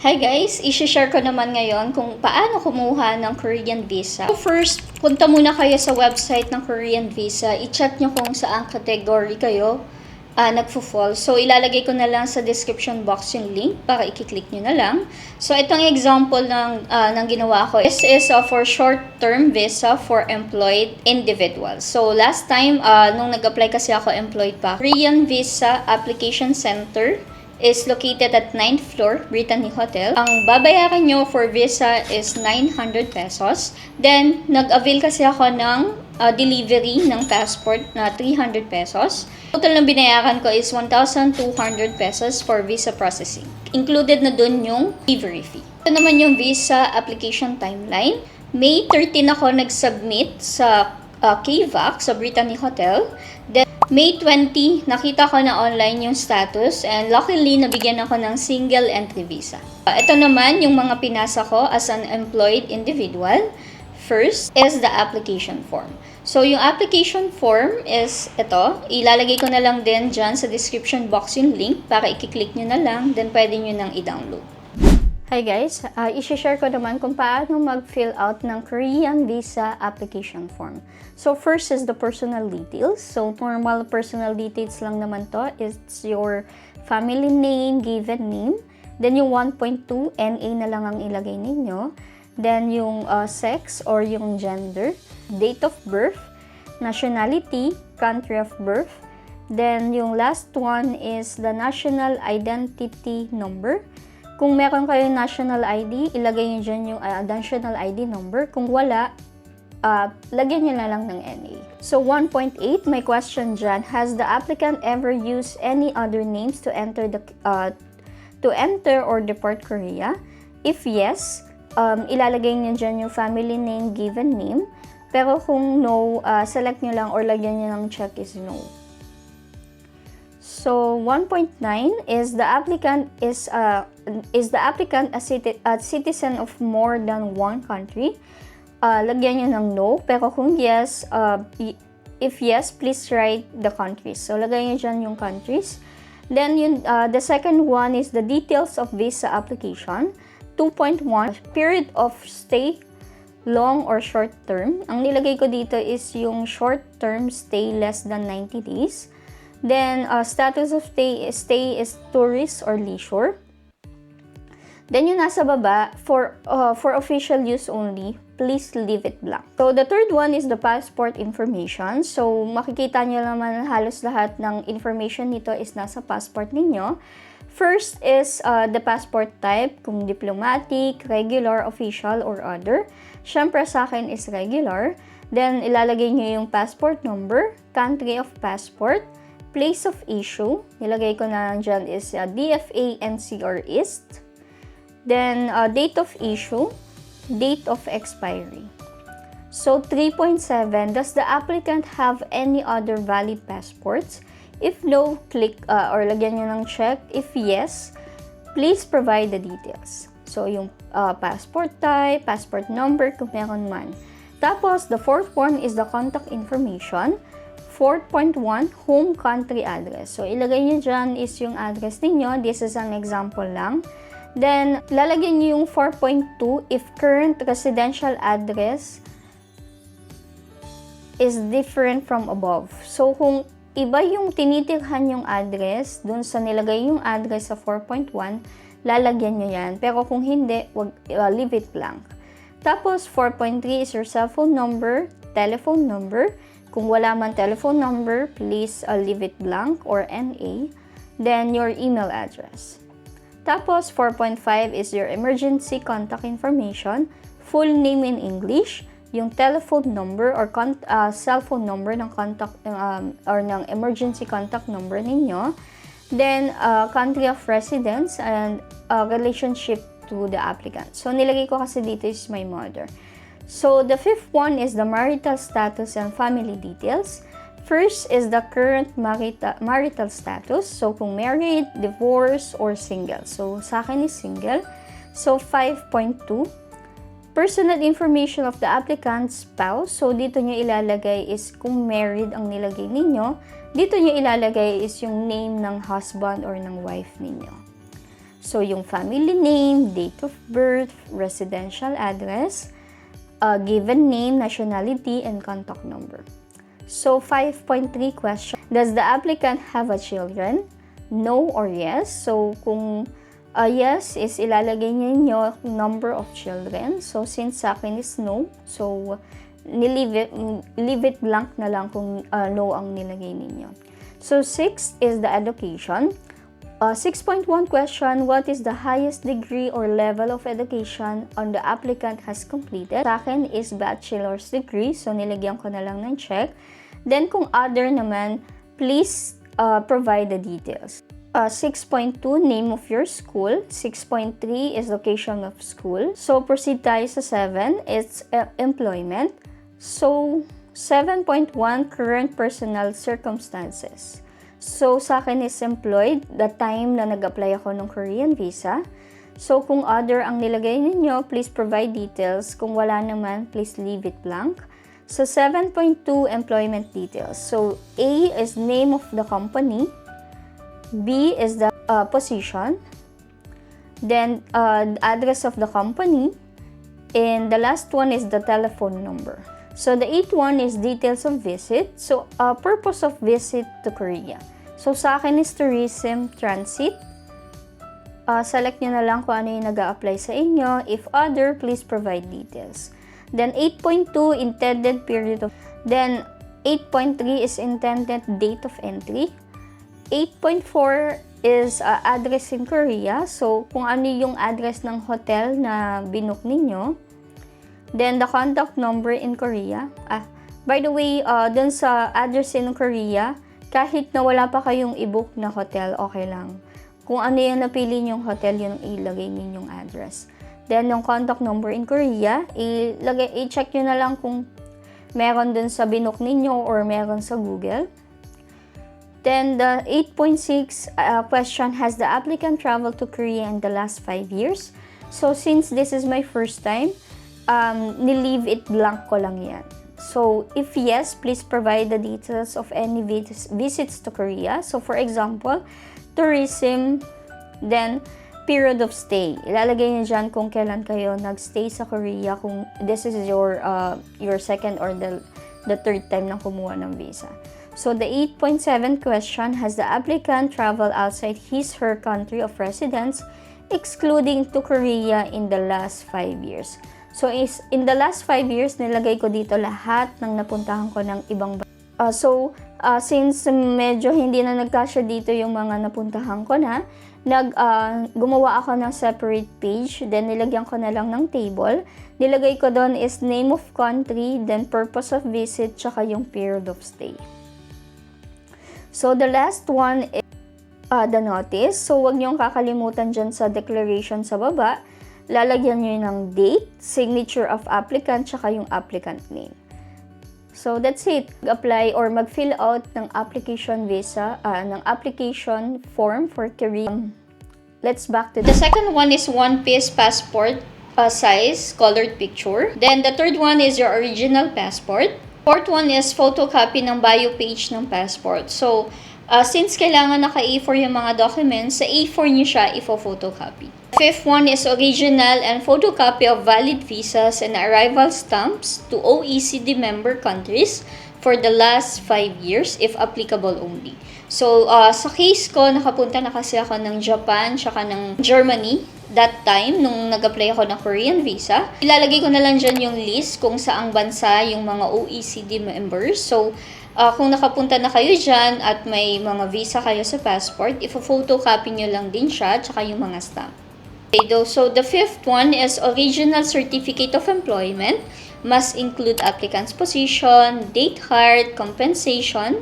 Hi guys! I-share ko naman ngayon kung paano kumuha ng Korean visa. So first, punta muna kayo sa website ng Korean visa. I-check nyo kung saan category kayo nagfo-fall. So ilalagay ko na lang sa description box yung link para i-click nyo na lang. So itong example ng ginawa ko. This is for short-term visa for employed individuals. So last time, nung nag-apply kasi ako employed pa, Korean Visa Application Center is located at 9th floor, Brittany Hotel. Ang babayaran nyo for visa is 900 pesos. Then, nag-avail kasi ako ng delivery ng passport na 300 pesos. Total na binayaran ko is 1,200 pesos for visa processing. Included na dun yung delivery fee. Ito naman yung visa application timeline. May 13 ako nag-submit sa 𝗘𝗧𝗥𝗘𝗢 sa Brittany Hotel. Then, May 20, nakita ko na online yung status and luckily, nabigyan ako ng single entry visa. Ito naman yung mga pinasa ko as an employed individual. First is the application form. So, yung application form is ito. Ilalagay ko na lang din dyan sa description box yung link para i-click nyo na lang. Then, pwede nyo nang i-download. Hi guys! I-share ko naman kung paano mag-fill out ng Korean visa application form. So first is the personal details. So normal personal details lang naman to. It's your family name, given name. Then yung 1.2 NA na lang ang ilagay ninyo. Then yung sex or yung gender, date of birth, nationality, country of birth. Then yung last one is the national identity number. Kung meron kayong national ID, ilagay nyo dyan yung national ID number. Kung wala, lagyan nyo na lang ng NA. So 1.8, may question dyan. Has the applicant ever used any other names to enter or depart Korea? If yes, ilalagay nyo dyan yung family name, given name. Pero kung no, select nyo lang or lagyan nyo ng check is no. So 1.9 is the applicant a citizen of more than one country? Lagyan nyo ng no. Pero kung yes, if yes, please write the countries. So lagay nyo dyan yung countries. Then the second one is the details of visa application. 2.1, period of stay, long or short term. Ang nilagay ko dito is yung short term stay less than 90 days. Then, status of stay is tourist or leisure. Then, yung nasa baba, for official use only, please leave it blank. So, the third one is the passport information. So, makikita nyo naman halos lahat ng information nito is nasa passport ninyo. First is the passport type, kung diplomatic, regular, official, or other. Siyempre, sa akin is regular. Then, ilalagay nyo yung passport number, country of passport, place of issue, nilagay ko na dyan is DFA, NC, or East. Then, date of issue, date of expiry. So, 3.7, does the applicant have any other valid passports? If no, click or lagyan nyo ng check. If yes, please provide the details. So, yung passport type, passport number, kung meron man. Tapos, the fourth one is the contact information. 4.1, home country address. So, ilagay nyo dyan is yung address ninyo. This is an example lang. Then, lalagyan nyo yung 4.2 if current residential address is different from above. So, kung iba yung tinitirhan yung address, dun sa nilagay yung address sa 4.1, lalagyan nyo yan. Pero kung hindi, leave it blank. Tapos, 4.3 is your cellphone number, telephone number. Kung wala man telephone number, please leave it blank or NA. Then, your email address. Tapos, 4.5 is your emergency contact information, full name in English, yung telephone number or cellphone number ng contact or ng emergency contact number ninyo. Then, country of residence and relationship to the applicant. So, nilagay ko kasi dito is my mother. So, the fifth one is the marital status and family details. First is the current marital status. So, kung married, divorced, or single. So, sa akin is single. So, 5.2, personal information of the applicant's spouse. So, dito nyo ilalagay is kung married ang nilagay ninyo. Dito nyo ilalagay is yung name ng husband or ng wife ninyo. So, yung family name, date of birth, residential address, given name, nationality, and contact number. So, 5.3 question. Does the applicant have a children? No or yes? So, kung yes is ilalagay niyo number of children. So, since sa akin is no, so leave it blank na lang kung no ang nilagay ninyo. So, 6 is the education. 6.1 question, what is the highest degree or level of education on the applicant has completed? Sa akin is bachelor's degree, so nilagyan ko na lang ng check. Then, kung other naman, please provide the details. 6.2, name of your school. 6.3 is location of school. So, proceed tayo sa 7, it's employment. So, 7.1, current personal circumstances. So, sa akin is employed, the time na nag-apply ako ng Korean visa. So, kung other ang nilagay ninyo, please provide details. Kung wala naman, please leave it blank. So, 7.2, employment details. So, A is name of the company. B is the position. Then, address of the company. And the last one is the telephone number. So, the 8th one is details of visit. So, purpose of visit to Korea. So, sa akin is tourism transit. Select nyo na lang kung ano yung nag-a-apply sa inyo. If other, please provide details. Then, 8.2, intended period of... Then, 8.3 is intended date of entry. 8.4 is address in Korea. So, kung ano yung address ng hotel na binook ninyo. Then, the contact number in Korea. By the way, dun sa address in Korea, kahit na wala pa kayong i-book na hotel, okay lang. Kung ano yung napili nyong hotel, yun ang ilagay ninyong address. Then, yung contact number in Korea, i-check nyo na lang kung meron dun sa binook ninyo or meron sa Google. Then, the 8.6 question, has the applicant traveled to Korea in the last 5 years? So, since this is my first time, ni-leave it blank ko lang yan. So, if yes, please provide the details of any visits to Korea. So, for example, tourism, then period of stay. Ilalagay niyo dyan kung kailan kayo nag-stay sa Korea, kung this is your second or the third time na kumuha ng visa. So, the 8.7 question, has the applicant traveled outside his/her country of residence, excluding to Korea in the last 5 years? So, in the last 5 years, nilagay ko dito lahat ng napuntahan ko ng ibang since medyo hindi na nagkasya dito yung mga napuntahan ko na, gumawa ako ng separate page, then nilagyan ko na lang ng table. Nilagay ko doon is name of country, then purpose of visit, tsaka yung period of stay. So, the last one is the notice. So, wag niyong kakalimutan dyan sa declaration sa baba. Lalagyan nyo ng date, signature of applicant, tsaka yung applicant name. So, that's it. Apply or mag-fill out ng application visa, ng application form for Korea. Let's back to the second one is one-piece passport size, colored picture. Then, the third one is your original passport. Fourth one is photocopy ng bio page ng passport. So, since kailangan naka A4 yung mga documents, sa A4 nyo siya ifo-photocopy. Fifth one is original and photocopy of valid visas and arrival stamps to OECD member countries for the last 5 years, if applicable only. So, sa case ko, nakapunta na kasi ako ng Japan, tsaka ng Germany, that time, nung nag-apply ako ng Korean visa. Ilalagay ko na lang dyan yung list kung saang bansa yung mga OECD members. So, kung nakapunta na kayo dyan at may mga visa kayo sa passport, ifo-photocopy nyo lang din siya, tsaka yung mga stamp. Okay, so the fifth one is original certificate of employment. Must include applicant's position, date hired, compensation,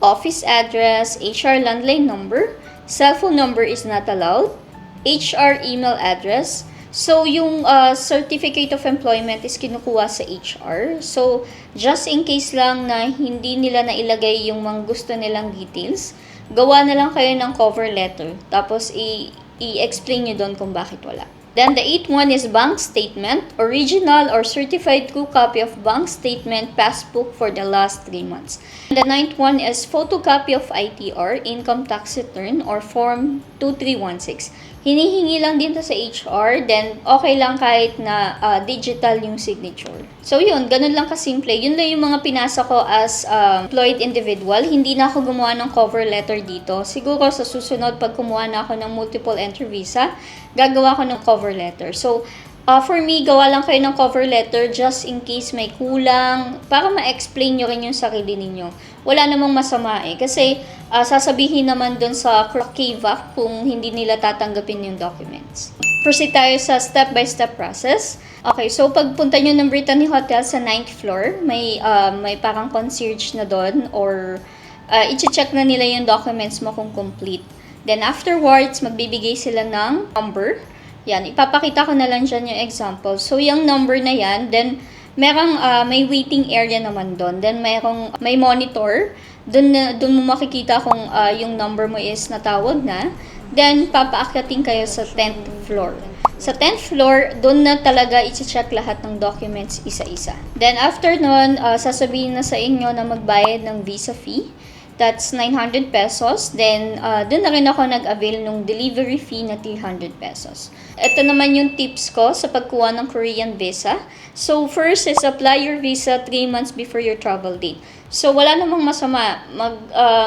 office address, HR landline number, cell phone number is not allowed, HR email address. So, yung certificate of employment is kinukuha sa HR. So, just in case lang na hindi nila nailagay yung mga gusto nilang details, gawa na lang kayo ng cover letter. Tapos, i-explain nyo doon kung bakit wala. Then the 8th one is bank statement, original or certified true copy of bank statement, passbook for the last 3 months. And the 9th one is photocopy of ITR, income tax return, or form 2316. Hinihingi lang din to sa HR, then okay lang kahit na digital yung signature. So yun, ganun lang kasimple. Yun lang yung mga pinasa ko as employed individual. Hindi na ako gumawa ng cover letter dito. Siguro sa susunod, pag kumuha na ako ng multiple entry visa, gagawa ko ng cover letter. So, for me, gawa lang kayo ng cover letter just in case may kulang, para ma-explain nyo rin yung sarili ninyo. Wala namang masama eh. Kasi, sasabihin naman dun sa 𝗥𝗘𝗧𝗥𝗍 kung hindi nila tatanggapin yung documents. Proceed tayo sa step-by-step process. Okay, so pagpunta nyo ng Brittany Hotel sa 9th floor, may parang concierge na doon or i-check na nila yung documents mo kung complete. Then afterwards, magbibigay sila ng number. Yan, ipapakita ko na lang dyan yung example. So, yung number na yan, then may waiting area naman doon. Then may monitor. Doon mo makikita kung yung number mo is natawag na. Then, papaakyatin kayo sa 10th floor. Sa 10th floor, doon na talaga i-check lahat ng documents isa-isa. Then, after nun, sasabihin na sa inyo na magbayad ng visa fee. That's 900 pesos. Then, doon na rin ako nag-avail ng delivery fee na 300 pesos. Ito naman yung tips ko sa pagkuha ng Korean visa. So, first is apply your visa 3 months before your travel date. So, wala namang masama.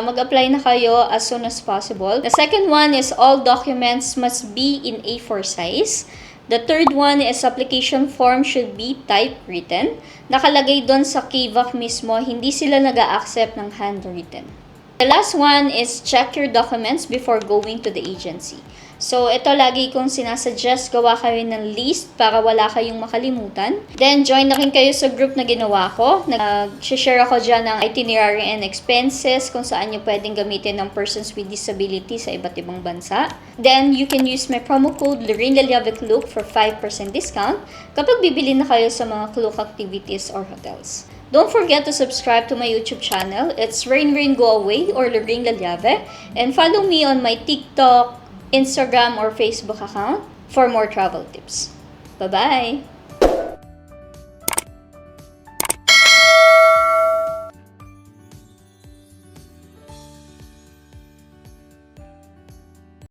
Mag-apply na kayo as soon as possible. The second one is all documents must be in A4 size. The third one is application form should be typewritten. Nakalagay doon sa 𝗘𝗧𝗥 mismo, hindi sila nag-a-accept ng handwritten. The last one is check your documents before going to the agency. So, ito lagi kong sinasuggest, gawa kayo ng list para wala kayong makalimutan. Then, join na rin kayo sa group na ginawa ko. Nag-share ako dyan ng itinerary and expenses, kung saan nyo pwedeng gamitin ng persons with disability sa iba't ibang bansa. Then, you can use my promo code Loraine Lallave for 5% discount kapag bibili na kayo sa mga Klook activities or hotels. Don't forget to subscribe to my YouTube channel. It's 𝗬𝗏𝗏𝗏 or Loraine Lallave. And follow me on my TikTok, Instagram, or Facebook account for more travel tips. Bye-bye!